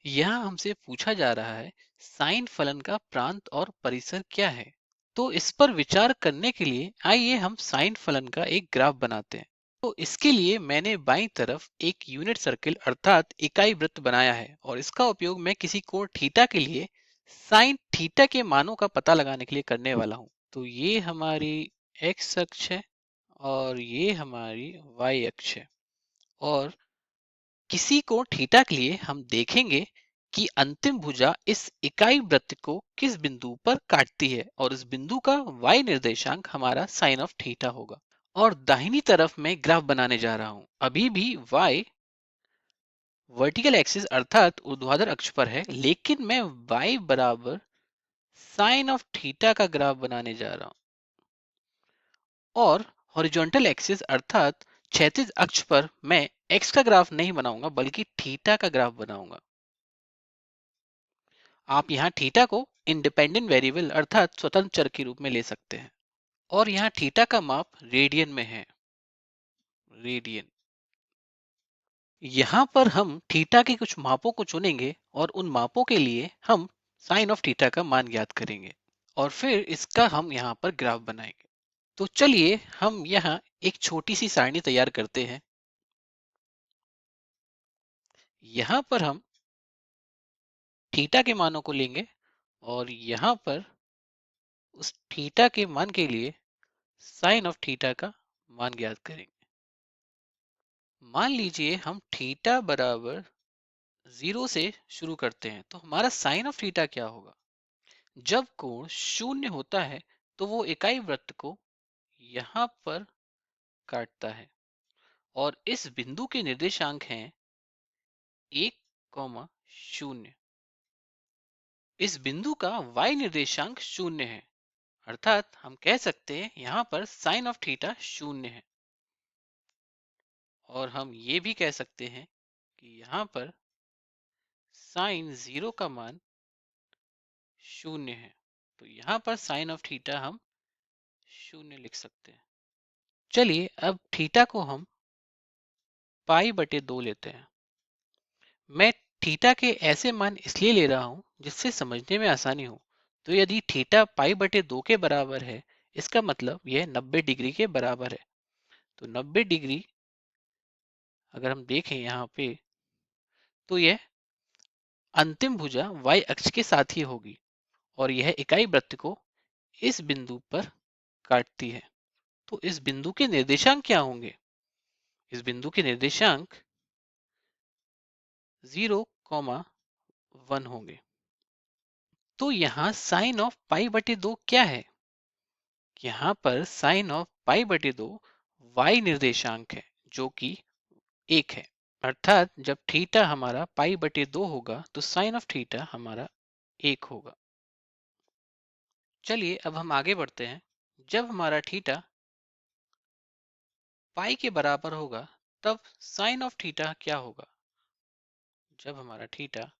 यहाँ हमसे पूछा जा रहा है साइन फलन का प्रांत और परिसर क्या है। तो इस पर विचार करने के लिए आइए हम साइन फलन का एक ग्राफ बनाते हैं। तो इसके लिए मैंने बाईं तरफ एक यूनिट सर्किल अर्थात इकाई वृत्त बनाया है और इसका उपयोग मैं किसी कोण थीटा के लिए साइन थीटा के मानों का पता लगाने के लिए करने वाला हूँ। तो ये हमारी एक्स अक्ष है और ये हमारी वाई अक्ष है। और किसी कोण थीटा के लिए हम देखेंगे कि अंतिम भुजा इस इकाई वृत्त को किस बिंदु पर काटती है और इस बिंदु का y निर्देशांक हमारा साइन ऑफ थीटा होगा। और दाहिनी तरफ मैं ग्राफ बनाने जा रहा हूं। अभी भी y वर्टिकल एक्सिस अर्थात ऊर्ध्वाधर अक्ष पर है, लेकिन मैं y बराबर साइन ऑफ थीटा का ग्राफ बनाने जा रहा हूं। और हॉरिजॉन्टल एक्सिस अर्थात क्षैतिज अक्ष पर मैं x का ग्राफ नहीं बनाऊंगा बल्कि थीटा का ग्राफ बनाऊंगा। आप यहाँ थीटा को इंडिपेंडेंट वेरिएबल अर्थात स्वतंत्र चर के रूप में ले सकते हैं। और यहाँ थीटा का माप रेडियन में है। रेडियन। यहाँ पर हम थीटा के कुछ मापों को चुनेंगे और उन मापों के लिए हम साइन ऑफ थीटा का मान ज्ञात करेंगे और फिर इसका हम यहाँ पर ग्राफ बनाएंगे। तो चलिए हम यहाँ एक छोटी सी सारणी तैयार करते हैं। यहाँ पर हम थीटा के मानों को लेंगे और यहाँ पर उस थीटा के मान के लिए साइन ऑफ थीटा का मान ज्ञात करेंगे। मान लीजिए हम थीटा बराबर 0 से शुरू करते हैं, तो हमारा साइन ऑफ थीटा क्या होगा। जब कोण शून्य होता है तो वो इकाई वृत्त को यहाँ पर काटता है और इस बिंदु के निर्देशांक हैं 1, 0। इस बिंदु का y निर्देशांक 0 है, अर्थात हम कह सकते हैं यहाँ पर साइन ऑफ थीटा 0 है। और हम ये भी कह सकते हैं कि यहाँ पर साइन 0 का मान 0 है। तो यहाँ पर साइन ऑफ थीटा हम 0 लिख सकते हैं। चलिए अब थीटा को हम पाई/2 लेते हैं। मैं थीटा के ऐसे मान इसलिए ले रहा हूं जिससे समझने में आसानी हो। तो यदि थीटा पाई/2 के बराबर है, इसका मतलब यह 90 डिग्री के बराबर है। तो 90 डिग्री अगर हम देखें यहाँ पे, तो यह अंतिम भुजा y अक्ष के साथ ही होगी और यह इकाई वृत्त को इस बिंदु पर काटती है। तो इस बिंदु के निर्देशांक क्या होंगे। इस बिंदु के निर्देशांक 0, 1 होंगे। तो यहाँ साइन ऑफ पाई/2 क्या है। यहाँ पर साइन ऑफ पाई/2 y निर्देशांक है जो कि 1 है। अर्थात जब थीटा हमारा पाई/2 होगा तो साइन ऑफ थीटा हमारा 1 होगा। चलिए अब हम आगे बढ़ते हैं। जब हमारा थीटा पाई के बराबर होगा तब साइन ऑफ थीटा क्या होगा। जब हमारा थीटा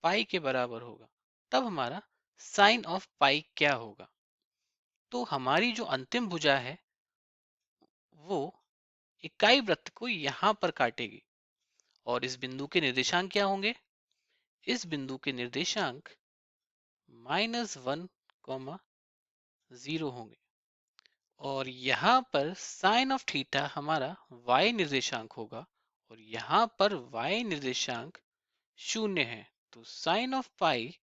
पाई के बराबर होगा तब हमारा साइन ऑफ पाई क्या होगा। तो हमारी जो अंतिम भुजा है वो इकाई वृत्त को यहाँ पर काटेगी और इस बिंदु के निर्देशांक क्या होंगे। इस बिंदु के निर्देशांक -1, 0 होंगे और यहाँ पर साइन ऑफ थीटा हमारा y निर्देशांक होगा और यहाँ पर y निर्देशांक 0 है। तो साइन ऑफ पाई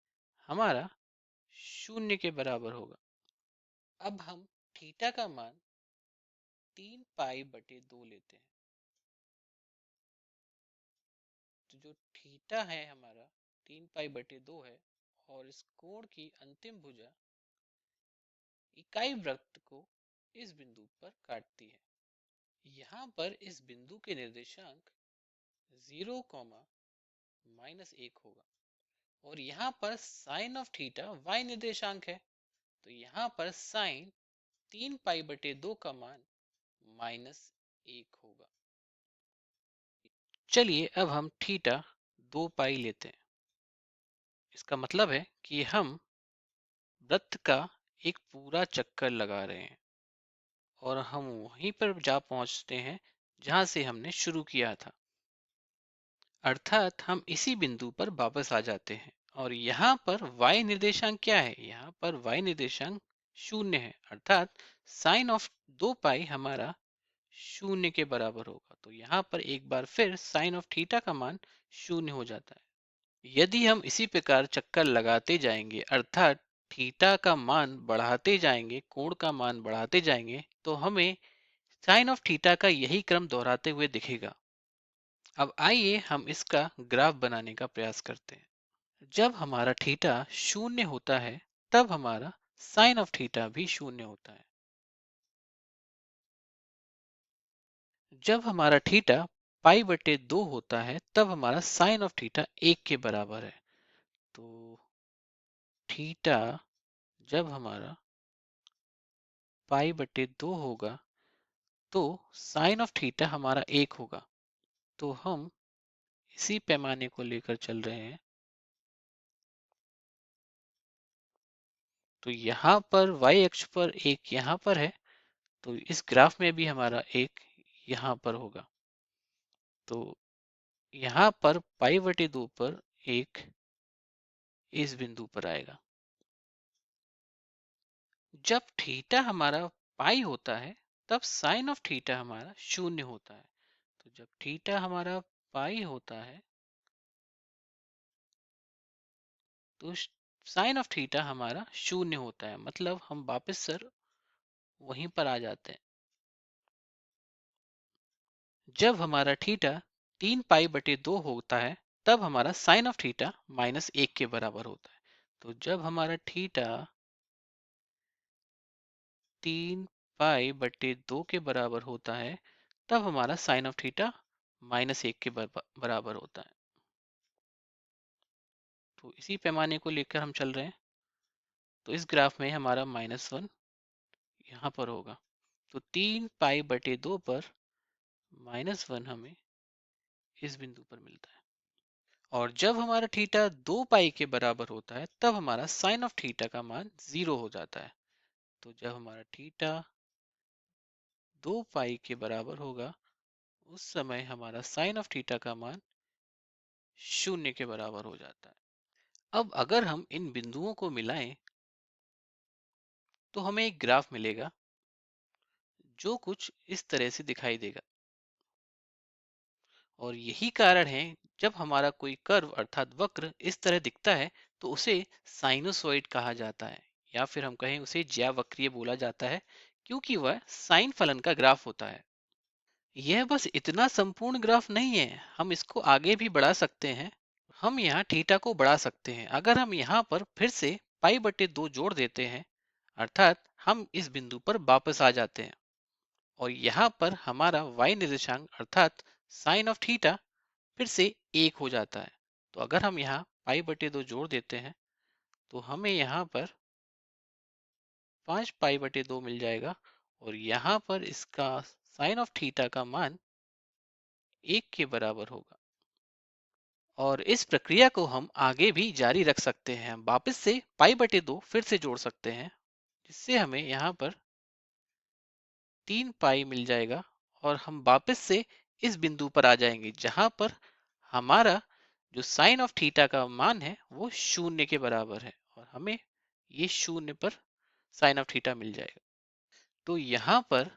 हमारा 0 के बराबर होगा। अब हम थीटा का मान 3 पाई/2 लेते हैं। तो जो थीटा है हमारा 3 पाई/2 है और इस कोण की अंतिम भुजा इकाई वृत्त को इस बिंदु पर काटती है। यहाँ पर इस बिंदु के निर्देशांक 0, -1 होगा और यहाँ पर साइन ऑफ थीटा y निर्देशांक है। तो यहाँ पर साइन 3 पाई/2 का मान -1 होगा। चलिए अब हम थीटा 2 पाई लेते हैं। इसका मतलब है कि हम वृत्त का एक पूरा चक्कर लगा रहे हैं और हम वहीं पर जा पहुंचते हैं जहां से हमने शुरू किया था। अर्थात हम इसी बिंदु पर वापस आ जाते हैं और यहाँ पर y निर्देशांक क्या है? यहाँ पर y निर्देशांक शून्य है, अर्थात साइन ऑफ 2 पाई हमारा शून्य के बराबर होगा। तो यहाँ पर एक बार फिर साइन ऑफ थीटा का मान शून्य हो जाता है। यदि हम इसी प्रकार चक्कर लगाते जाएंगे, अर्थात थीटा का मान बढ़ाते जाएंगे, कोण का मान बढ़ाते जाएंगे, तो हमें साइन ऑफ थीटा का यही क्रम दोहराते हुए दिखेगा। अब आइए हम इसका ग्राफ बनाने का प्रयास करते हैं। जब हमारा थीटा शून्य होता है तब हमारा साइन ऑफ थीटा भी शून्य होता है। जब हमारा थीटा पाई बटे 2 होता है तब हमारा साइन ऑफ थीटा 1 के बराबर है। तो थीटा जब हमारा पाई बटे 2 होगा तो साइन ऑफ थीटा हमारा 1 होगा। तो हम इसी पैमाने को लेकर चल रहे हैं। तो यहाँ पर y अक्ष पर एक यहाँ पर है, तो इस ग्राफ में भी हमारा एक यहाँ पर होगा। तो यहाँ पर पाई बटे 2 पर एक इस बिंदु पर आएगा। जब थीटा हमारा पाई होता है तब साइन ऑफ थीटा हमारा शून्य होता है। तो जब थीटा हमारा पाई होता है तो साइन ऑफ थीटा हमारा शून्य होता है, मतलब हम वापस सर वहीं पर आ जाते हैं। जब हमारा थीटा 3 पाई बटे 2 होता है तब हमारा साइन ऑफ थीटा -1 के बराबर होता है। तो जब हमारा थीटा 3 पाई बटे 2 के बराबर होता है तब हमारा साइन ऑफ थीटा -1 के बराबर होता है। तो इसी पैमाने को लेकर हम चल रहे हैं। तो इस ग्राफ में हमारा -1 यहाँ पर होगा। तो 3 पाई बटे 2 पर -1 हमें इस बिंदु पर मिलता है। और जब हमारा थीटा 2 पाई के बराबर होता है तब हमारा साइन ऑफ थीटा का मान 0 हो जाता है। तो जब हमारा थीटा 2 पाई के बराबर होगा उस समय हमारा साइन ऑफ थीटा का मान 0 के बराबर हो जाता है। अब अगर हम इन बिंदुओं को मिलाएं तो हमें एक ग्राफ मिलेगा जो कुछ इस तरह से दिखाई देगा। और यही कारण है जब हमारा कोई कर्व अर्थात वक्र इस तरह दिखता है तो उसे साइनोसॉइड कहा जाता है, या फिर हम कहें उसे ज्यावक्रीय बोला जाता है, क्योंकि वह साइन फलन का ग्राफ होता है। यह बस इतना संपूर्ण ग्राफ नहीं है, हम इसको आगे भी बढ़ा सकते हैं। हम यहाँ थीटा को बढ़ा सकते हैं। अगर हम यहाँ पर फिर से पाई बटे 2 जोड़ देते हैं, अर्थात हम इस बिंदु पर वापस आ जाते हैं और यहाँ पर हमारा y निर्देशांक अर्थात साइन ऑफ थीटा फिर से 1 हो जाता है। तो अगर हम यहाँ पाई बटे 2 जोड़ देते हैं तो हमें यहाँ पर 5 पाई बटे 2 मिल जाएगा और यहाँ पर इसका साइन ऑफ थीटा का मान 1 के बराबर होगा। और इस प्रक्रिया को हम आगे भी जारी रख सकते हैं। वापस से पाई बटे 2 फिर से जोड़ सकते हैं जिससे हमें यहाँ पर 3 पाई मिल जाएगा और हम वापस से इस बिंदु पर आ जाएंगे जहां पर हमारा जो साइन ऑफ थीटा का मान है वो 0 के बराबर है और हमें ये 0 पर साइन ऑफ थीटा मिल जाएगा। तो यहाँ पर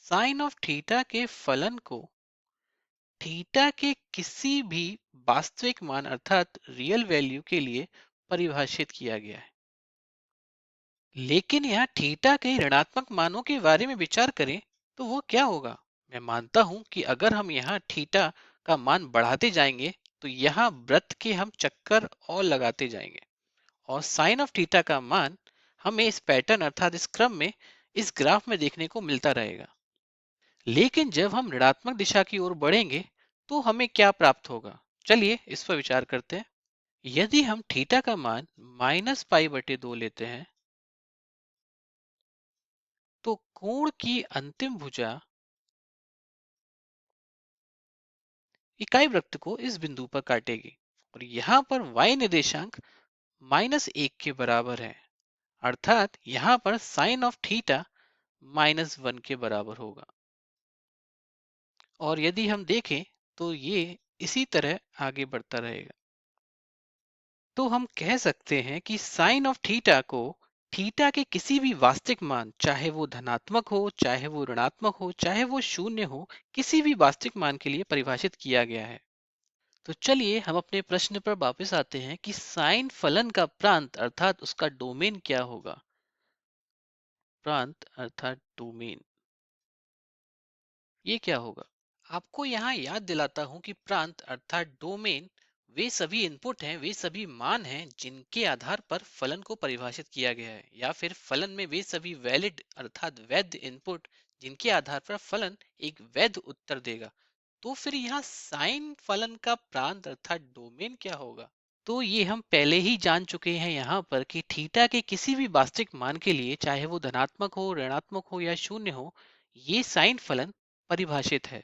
साइन ऑफ थीटा के फलन को थीटा के किसी भी वास्तविक मान अर्थात रियल वैल्यू के लिए परिभाषित किया गया है। लेकिन यहाँ थीटा के ऋणात्मक मानों के बारे में विचार करें तो वो क्या होगा? मैं मानता हूं कि अगर हम यहाँ थीटा का मान बढ़ाते जाएंगे तो यहाँ वृत्त के हम चक्कर और लगाते जाएंगे और साइन ऑफ थीटा का मान हमें इस पैटर्न अर्थात इस क्रम में इस ग्राफ में देखने को मिलता रहेगा। लेकिन जब हम ऋणात्मक दिशा की ओर बढ़ेंगे तो हमें क्या प्राप्त होगा? चलिए इस पर विचार करते हैं। यदि हम थीटा का मान -पाई बटे 2 लेते हैं तो कोण की अंतिम भुजा इकाई वृत्त को इस बिंदु पर काटेगी और यहाँ पर y निर्देशांक -1 के बराबर है, अर्थात यहाँ पर साइन ऑफ थीटा -1 के बराबर होगा। और यदि हम देखें तो ये इसी तरह आगे बढ़ता रहेगा। तो हम कह सकते हैं कि साइन ऑफ थीटा को थीटा के किसी भी वास्तविक मान, चाहे वो धनात्मक हो, चाहे वो ऋणात्मक हो, चाहे वो शून्य हो, किसी भी वास्तविक मान के लिए परिभाषित किया गया है। तो चलिए हम अपने प्रश्न पर वापस आते हैं कि साइन फलन का प्रांत अर्थात उसका डोमेन क्या होगा। प्रांत अर्थात डोमेन, ये क्या होगा? आपको यहाँ याद दिलाता हूँ कि प्रांत अर्थात डोमेन वे सभी इनपुट हैं, वे सभी मान हैं जिनके आधार पर फलन को परिभाषित किया गया है, या फिर फलन में वे सभी वैलिड अर्थात वैध इनपुट जिनके आधार पर फलन एक वैध उत्तर देगा। तो फिर यहाँ साइन फलन का प्रांत अर्थात डोमेन क्या होगा? तो ये हम पहले ही जान चुके हैं यहाँ पर कि थीटा के किसी भी वास्तविक मान के लिए, चाहे वो धनात्मक हो, ऋणात्मक हो या शून्य हो, ये साइन फलन परिभाषित है।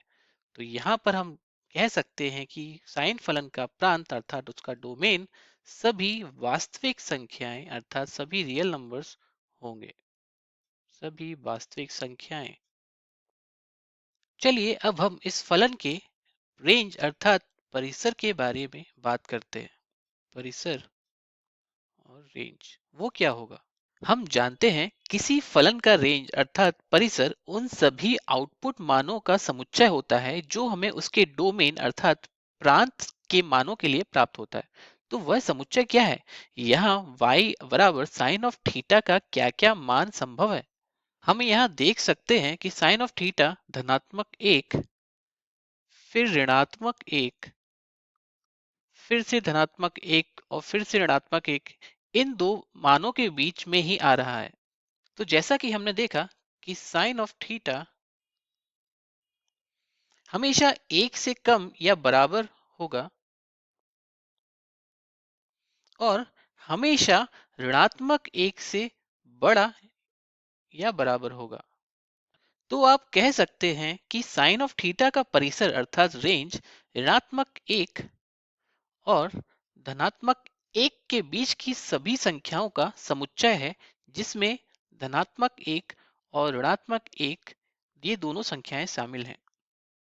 तो यहाँ पर हम कह सकते हैं कि साइन फलन का प्रांत अर्थात उसका डोमेन सभी वास्तविक संख्याएं अर्थात सभी रियल नंबर्स होंगे। सभी वास्तविक संख्याएं। चलिए अब हम इस फलन के रेंज अर्थात परिसर के बारे में बात करते हैं। परिसर और रेंज वो क्या होगा? हम जानते हैं किसी फलन का रेंज अर्थात परिसर उन सभी आउटपुट मानों का समुच्चय होता है जो हमें उसके डोमेन अर्थात प्रांत के मानों के लिए प्राप्त होता है। तो वह समुच्चय क्या है? यहाँ y बराबर साइन ऑफ थीटा का क्या क्या मान संभव है? हम यहाँ देख सकते हैं कि साइन ऑफ थीटा धनात्मक 1, फिर ऋणात्मक 1, फिर से धनात्मक 1 और फिर से ऋणात्मक 1, इन दो मानों के बीच में ही आ रहा है। तो जैसा कि हमने देखा कि साइन ऑफ थीटा हमेशा 1 से कम या बराबर होगा और हमेशा ऋणात्मक 1 से बड़ा या बराबर होगा। तो आप कह सकते हैं कि साइन ऑफ थीटा का परिसर अर्थात रेंज ऋणात्मक 1 और धनात्मक 1 के बीच की सभी संख्याओं का समुच्चय है, जिसमें धनात्मक 1 और ऋणात्मक 1 ये दोनों संख्याएं शामिल हैं।